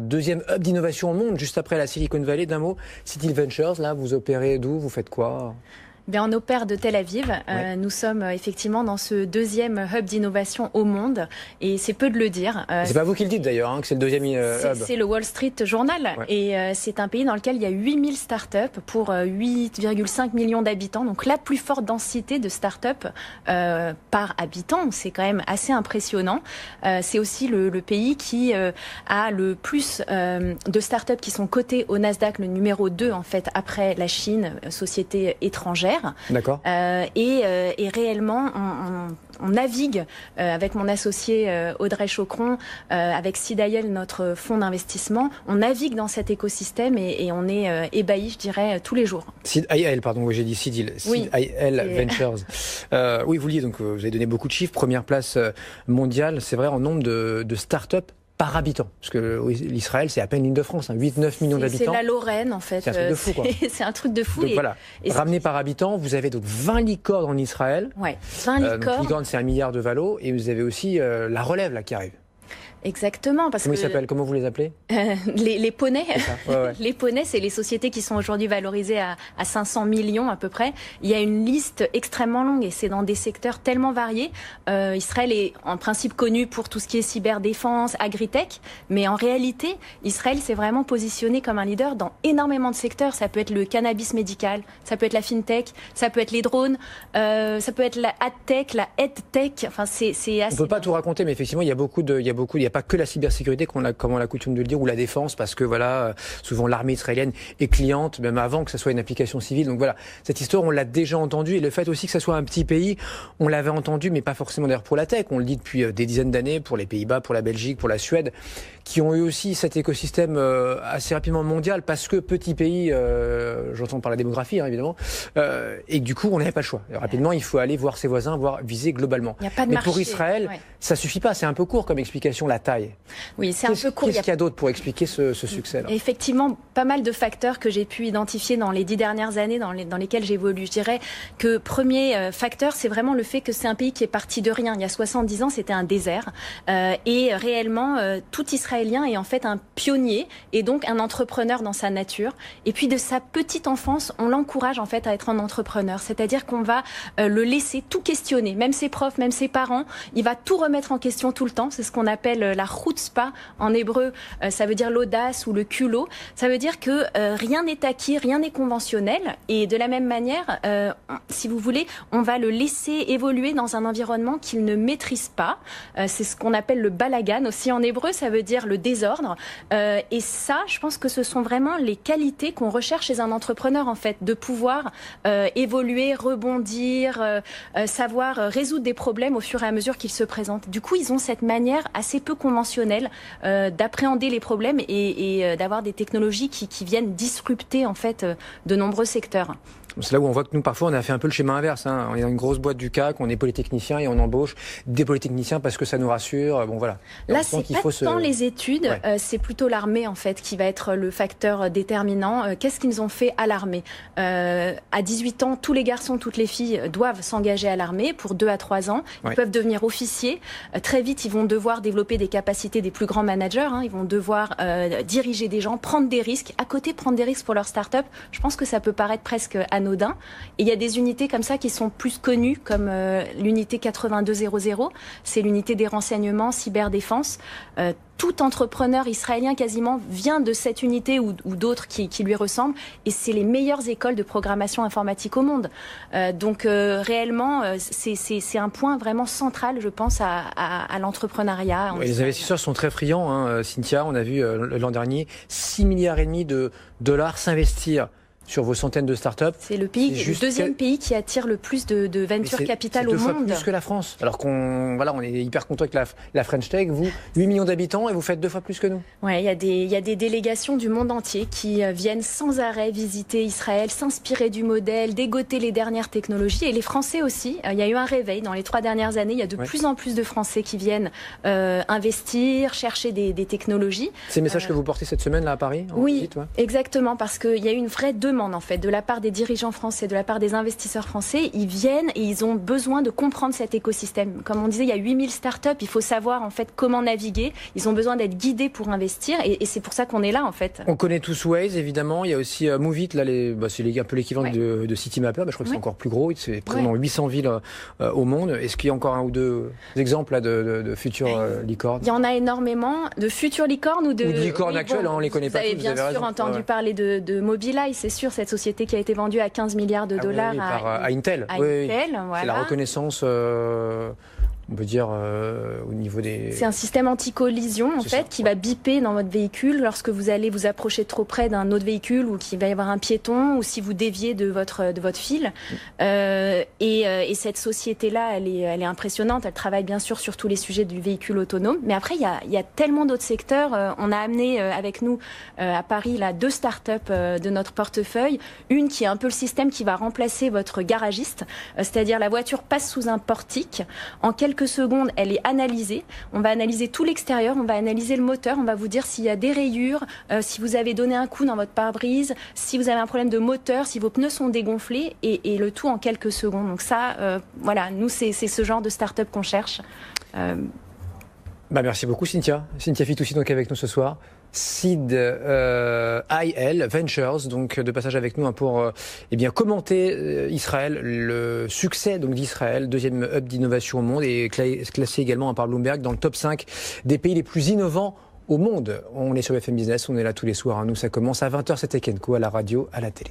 Deuxième hub d'innovation au monde, juste après la Silicon Valley. D'un mot, City Ventures, là, vous opérez d'où? Vous faites quoi? Bien, on opère de Tel Aviv. Nous sommes effectivement dans ce deuxième hub d'innovation au monde. Et c'est peu de le dire. C'est pas vous qui le dites d'ailleurs, que c'est le deuxième hub. C'est le Wall Street Journal. Ouais. Et c'est un pays dans lequel il y a 8000 startups pour 8,5 millions d'habitants. Donc la plus forte densité de startups par habitant. C'est quand même assez impressionnant. C'est aussi le pays qui a le plus de startups qui sont cotées au Nasdaq, le numéro 2 en fait, après la Chine, société étrangère. D'accord. Et réellement, on navigue avec mon associé Audrey Chocron, avec Sidael, notre fonds d'investissement. On navigue dans cet écosystème et on est ébahi, je dirais, tous les jours. Sidael, pardon, oui, j'ai dit Sidael. Sidael Ventures. Oui, vous liez, donc vous avez donné beaucoup de chiffres. Première place mondiale, c'est vrai, en nombre de startups par habitant. Parce que l'Israël, c'est à peine l'Île-de-France, 8-9 millions d'habitants. C'est la Lorraine, en fait. C'est un truc de fou, quoi. C'est un truc de fou. Donc voilà, ramené par habitant, vous avez donc 20 licornes en Israël. Ouais, 20 licornes. Donc, licorne, c'est 1 milliard de valo. Et vous avez aussi la relève, là, qui arrive. Exactement. Parce Comment ils s'appellent? Comment vous les appelez? Les poneys. Ouais. Les poneys, c'est les sociétés qui sont aujourd'hui valorisées à 500 millions à peu près. Il y a une liste extrêmement longue et c'est dans des secteurs tellement variés. Israël est en principe connu pour tout ce qui est cyberdéfense, agritech, mais en réalité, Israël s'est vraiment positionné comme un leader dans énormément de secteurs. Ça peut être le cannabis médical, ça peut être la fintech, ça peut être les drones, ça peut être la adtech, la edtech. Enfin, c'est assez. On peut pas tout raconter, mais effectivement, il y a pas que la cybersécurité, comme on a coutume de le dire, ou la défense, parce que voilà, souvent l'armée israélienne est cliente, même avant que ça soit une application civile. Donc voilà, cette histoire, on l'a déjà entendue, et le fait aussi que ça soit un petit pays, on l'avait entendu, mais pas forcément d'ailleurs pour la tech. On le dit depuis des dizaines d'années pour les Pays-Bas, pour la Belgique, pour la Suède, qui ont eu aussi cet écosystème assez rapidement mondial, parce que petit pays, j'entends par la démographie, évidemment, et que du coup, on n'avait pas le choix. Et rapidement, il faut aller voir ses voisins, viser globalement. Il y a pas de mais marché. Pour Israël, ça suffit pas, c'est un peu court comme explication, la taille. Oui, c'est un peu court. Qu'est-ce qu'il y a d'autre pour expliquer ce succès-là? Effectivement, pas mal de facteurs que j'ai pu identifier dans les 10 dernières années dans lesquelles j'évolue. Je dirais que premier facteur, c'est vraiment le fait que c'est un pays qui est parti de rien. Il y a 70 ans, c'était un désert. Et réellement, tout Israélien est en fait un pionnier et donc un entrepreneur dans sa nature. Et puis de sa petite enfance, on l'encourage en fait à être un entrepreneur. C'est-à-dire qu'on va le laisser tout questionner. Même ses profs, même ses parents. Il va tout remettre en question tout le temps. C'est ce qu'on appelle la chutzpah en hébreu, ça veut dire l'audace ou le culot. Ça veut dire que rien n'est acquis, rien n'est conventionnel. Et de la même manière, si vous voulez, on va le laisser évoluer dans un environnement qu'il ne maîtrise pas. C'est ce qu'on appelle le balagan. Aussi en hébreu, ça veut dire le désordre. Et ça, je pense que ce sont vraiment les qualités qu'on recherche chez un entrepreneur, en fait, de pouvoir évoluer, rebondir, savoir résoudre des problèmes au fur et à mesure qu'ils se présentent. Du coup, ils ont cette manière assez peu conventionnelle d'appréhender les problèmes et d'avoir des technologies qui viennent disrupter en fait de nombreux secteurs. C'est là où on voit que nous, parfois, on a fait un peu le schéma inverse. On est dans une grosse boîte du CAC, on est polytechnicien et on embauche des polytechniciens parce que ça nous rassure. Bon, voilà. Là, c'est pas tant les études, c'est plutôt l'armée, en fait, qui va être le facteur déterminant. Qu'est-ce qu'ils ont fait à l'armée? À 18 ans, tous les garçons, toutes les filles doivent s'engager à l'armée pour 2 à 3 ans. Ils peuvent devenir officiers. Très vite, ils vont devoir développer des capacités des plus grands managers. Ils vont devoir diriger des gens, prendre des risques. À côté, prendre des risques pour leur start-up. Je pense que ça peut paraître presque anodin. Et il y a des unités comme ça qui sont plus connues, comme l'unité 8200, c'est l'unité des renseignements cyberdéfense. Tout entrepreneur israélien quasiment vient de cette unité ou d'autres qui lui ressemblent, et c'est les meilleures écoles de programmation informatique au monde. Donc réellement, c'est un point vraiment central, je pense, à l'entrepreneuriat. Les investisseurs sont très friands, Cynthia. On a vu l'an dernier 6,5 milliards de dollars s'investir sur vos centaines de startups. C'est le deuxième pays qui attire le plus de venture capital au monde. C'est 2 fois plus que la France. Alors on est hyper content avec la French Tech. Vous, 8 millions d'habitants et vous faites 2 fois plus que nous. Ouais, il y a des délégations du monde entier qui viennent sans arrêt visiter Israël, s'inspirer du modèle, dégoter les dernières technologies. Et les Français aussi. Il y a eu un réveil dans les 3 dernières années. Il y a de plus en plus de Français qui viennent investir, chercher des technologies. C'est le message que vous portez cette semaine là à Paris? Oui, exactement, parce qu'il y a eu une vraie demande en fait de la part des dirigeants français, de la part des investisseurs français. Ils viennent et ils ont besoin de comprendre cet écosystème. Comme on disait, il y a 8000 startups, il faut savoir en fait comment naviguer. Ils ont besoin d'être guidés pour investir et c'est pour ça qu'on est là en fait. On connaît tous Waze évidemment, il y a aussi Move It, là, c'est un peu l'équivalent de Citymapper, je crois que c'est encore plus gros, c'est présent dans 800 villes au monde. Est-ce qu'il y a encore un ou deux exemples là, de futures licornes? Il y en a énormément, de futures licornes ou de licornes actuelles, on les connaît pas tous. Vous avez bien sûr entendu parler de Mobileye, c'est sûr, cette société qui a été vendue à 15 milliards de dollars à Intel. Intel, voilà. C'est la reconnaissance, on peut dire, au niveau des... C'est un système anti-collision, en fait, qui va biper dans votre véhicule lorsque vous allez vous approcher trop près d'un autre véhicule ou qu'il va y avoir un piéton ou si vous déviez de votre fil. Et cette société-là, elle est impressionnante. Elle travaille bien sûr sur tous les sujets du véhicule autonome. Mais après, il y a tellement d'autres secteurs. On a amené avec nous à Paris là, 2 startups de notre portefeuille. Une qui est un peu le système qui va remplacer votre garagiste. C'est-à-dire la voiture passe sous un portique. En quelques secondes, elle est analysée. On va analyser tout l'extérieur, on va analyser le moteur, on va vous dire s'il y a des rayures, si vous avez donné un coup dans votre pare-brise, si vous avez un problème de moteur, si vos pneus sont dégonflés, et le tout en quelques secondes. Donc ça, voilà, nous, c'est ce genre de start-up qu'on cherche. Merci beaucoup, Cynthia. Cynthia Fitoussi, donc avec nous ce soir. Seed IL Ventures, donc de passage avec nous pour commenter Israël, le succès donc d'Israël, deuxième hub d'innovation au monde et classé également par Bloomberg dans le top 5 des pays les plus innovants au monde. On est sur BFM Business, on est là tous les soirs. Nous, ça commence à 20h, c'était Kenko à la radio, à la télé.